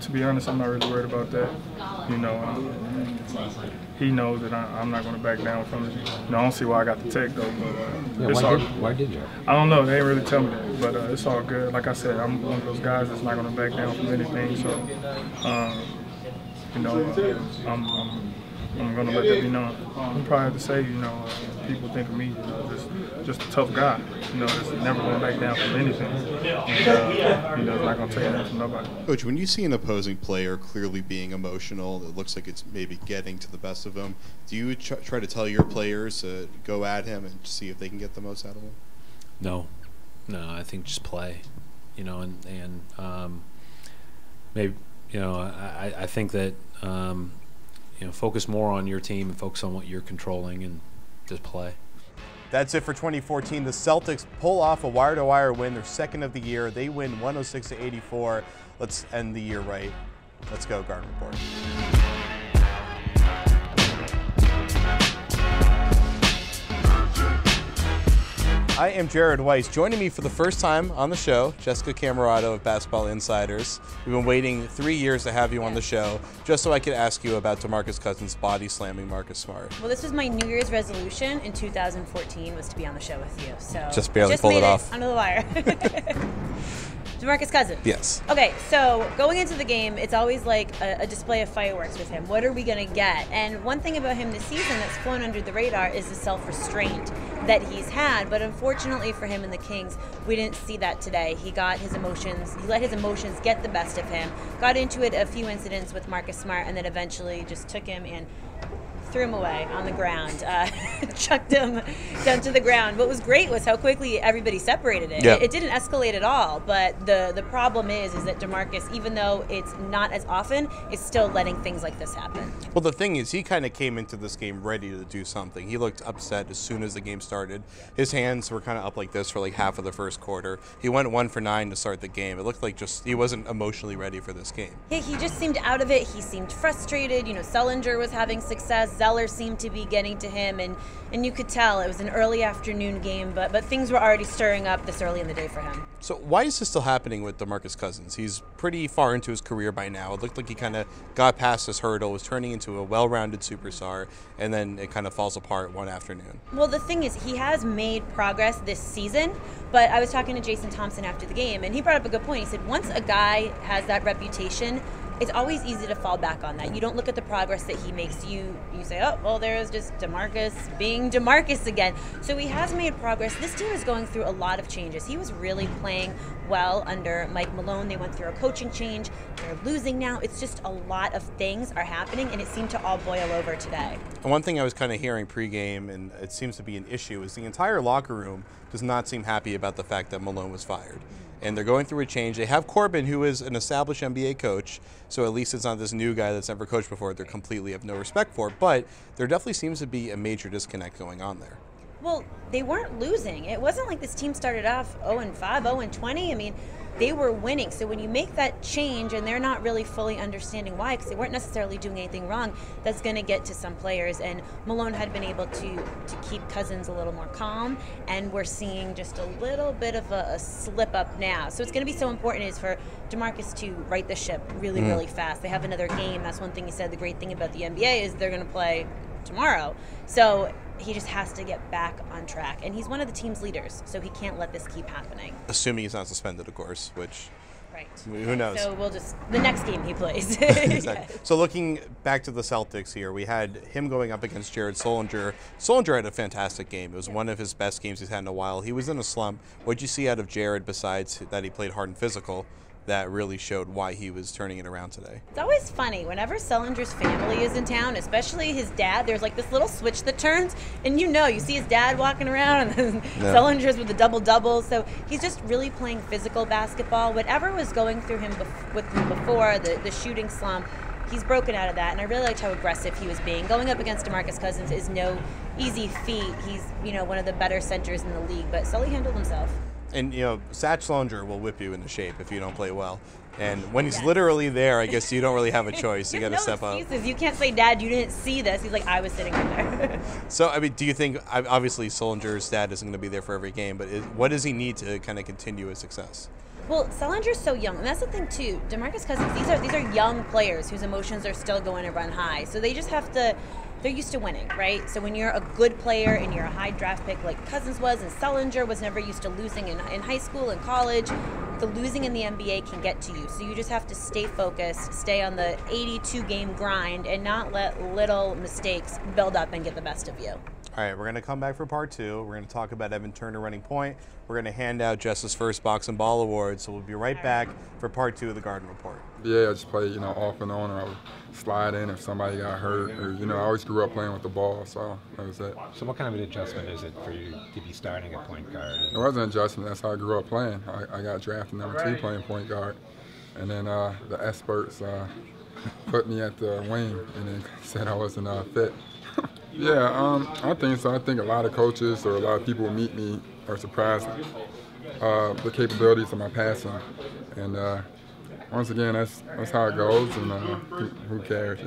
To be honest, I'm not really worried about that. You know, he knows that I'm not going to back down from it. I don't see why I got the tech though. But why did you? I don't know. They didn't really tell me that, but it's all good. Like I said, I'm one of those guys that's not going to back down from anything. So, you know, I'm going to let that be known. I'm probably have to say, you know, people think of me, you know, just a tough guy, you know, that's never going to back down from anything. And, you know, not going to take that from nobody. Coach, when you see an opposing player clearly being emotional, it looks like it's maybe getting to the best of him, do you try to tell your players to go at him and see if they can get the most out of him? No, I think just play, you know, and maybe, you know, I think that, you know, focus more on your team and focus on what you're controlling and just play. That's it for 2014. The Celtics pull off a wire-to-wire win, their second of the year. They win 106-84. Let's end the year right. Let's go, Garden Report. I am Jared Weiss. Joining me for the first time on the show, Jessica Camerato of Basketball Insiders. We've been waiting 3 years to have you on the show, just so I could ask you about DeMarcus Cousins body slamming Marcus Smart. Well, this was my New Year's resolution in 2014, was to be on the show with you. So just barely pulled it off. Under the wire. DeMarcus Cousins. Yes. Okay, so going into the game, it's always like a display of fireworks with him. What are we going to get? And one thing about him this season that's flown under the radar is the self-restraint that he's had. But unfortunately for him and the Kings, we didn't see that today. He got his emotions, he let his emotions get the best of him, got into it a few incidents with Marcus Smart, and then eventually just took him and threw him away on the ground, chucked him down to the ground. What was great was how quickly everybody separated it. Yep. It didn't escalate at all, but the problem is that DeMarcus, even though it's not as often, is still letting things like this happen. Well, the thing is, he kind of came into this game ready to do something. He looked upset as soon as the game started. His hands were kind of up like this for like half of the first quarter. He went 1 for 9 to start the game. It looked like just he wasn't emotionally ready for this game. Yeah, he just seemed out of it. He seemed frustrated. You know, Sullinger was having success. Zeller seemed to be getting to him, and you could tell it was an early afternoon game, but things were already stirring up this early in the day for him. So why is this still happening with DeMarcus Cousins? He's pretty far into his career by now. It looked like he kind of got past this hurdle, was turning into a well-rounded superstar, and then it kind of falls apart one afternoon. Well, the thing is, he has made progress this season, but I was talking to Jason Thompson after the game, and he brought up a good point. He said once a guy has that reputation, it's always easy to fall back on that. You don't look at the progress that he makes. You say, oh, well, there's just DeMarcus being DeMarcus again. So he has made progress. This team is going through a lot of changes. He was really playing well under Mike Malone. They went through a coaching change. They're losing now. It's just a lot of things are happening, and it seemed to all boil over today. And one thing I was kind of hearing pregame, and it seems to be an issue, is the entire locker room does not seem happy about the fact that Malone was fired. And they're going through a change. They have Corbin, who is an established NBA coach, so at least it's not this new guy that's never coached before they're completely have no respect for. But there definitely seems to be a major disconnect going on there. Well, they weren't losing. It wasn't like this team started off 0-5, 0-20. I mean, they were winning. So when you make that change and they're not really fully understanding why, because they weren't necessarily doing anything wrong, that's going to get to some players. And Malone had been able to keep Cousins a little more calm, and we're seeing just a little bit of a slip up now. So it's going to be so important is for DeMarcus to right the ship really, really fast. They have another game. That's one thing he said. The great thing about the NBA is they're going to play tomorrow. So he just has to get back on track. And he's one of the team's leaders, so he can't let this keep happening. Assuming he's not suspended, of course, which right. Who knows? So we'll just, the next game he plays. Exactly. Yes. So looking back to the Celtics here, we had him going up against Jared Sullinger. Sullinger had a fantastic game. It was one of his best games he's had in a while. He was in a slump. What did you see out of Jared besides that he played hard and physical that really showed why he was turning it around today? It's always funny whenever Sullinger's family is in town, especially his dad. There's like this little switch that turns, and you see his dad walking around, and then Sullinger's with the double-double. So he's just really playing physical basketball. Whatever was going through him before, the shooting slump, he's broken out of that, and I really liked how aggressive he was being. Going up against DeMarcus Cousins is no easy feat. He's one of the better centers in the league, but Sully handled himself. And, you know, Sullinger will whip you into shape if you don't play well. And when he's literally there, I guess you don't really have a choice. You got to step up. You can't say, Dad, you didn't see this. He's like, I was sitting right there. So, I mean, do you think, obviously Sullinger's stat isn't going to be there for every game, but what does he need to kind of continue his success? Well, Sullinger's so young, and that's the thing too. DeMarcus Cousins, these are young players whose emotions are still going to run high. So they just have to, they're used to winning, right? So when you're a good player and you're a high draft pick like Cousins was, and Sullinger was never used to losing in high school and college, the losing in the NBA can get to you. So you just have to stay focused, stay on the 82-game grind, and not let little mistakes build up and get the best of you. All right, we're going to come back for part 2. We're going to talk about Evan Turner running point. We're going to hand out Jess's first Box and Ball Award. So we'll be right back for part 2 of the Garden Report. Yeah, I just play, off and on, or I would slide in if somebody got hurt, or, I always grew up playing with the ball, so that was it. So what kind of an adjustment is it for you to be starting at point guard? It wasn't an adjustment. That's how I grew up playing. I got drafted number 2 playing point guard, and then the experts put me at the wing and then said I wasn't fit. Yeah, I think so. I think a lot of coaches or a lot of people who meet me are surprised the capabilities of my passing, and once again, that's how it goes, and who cares,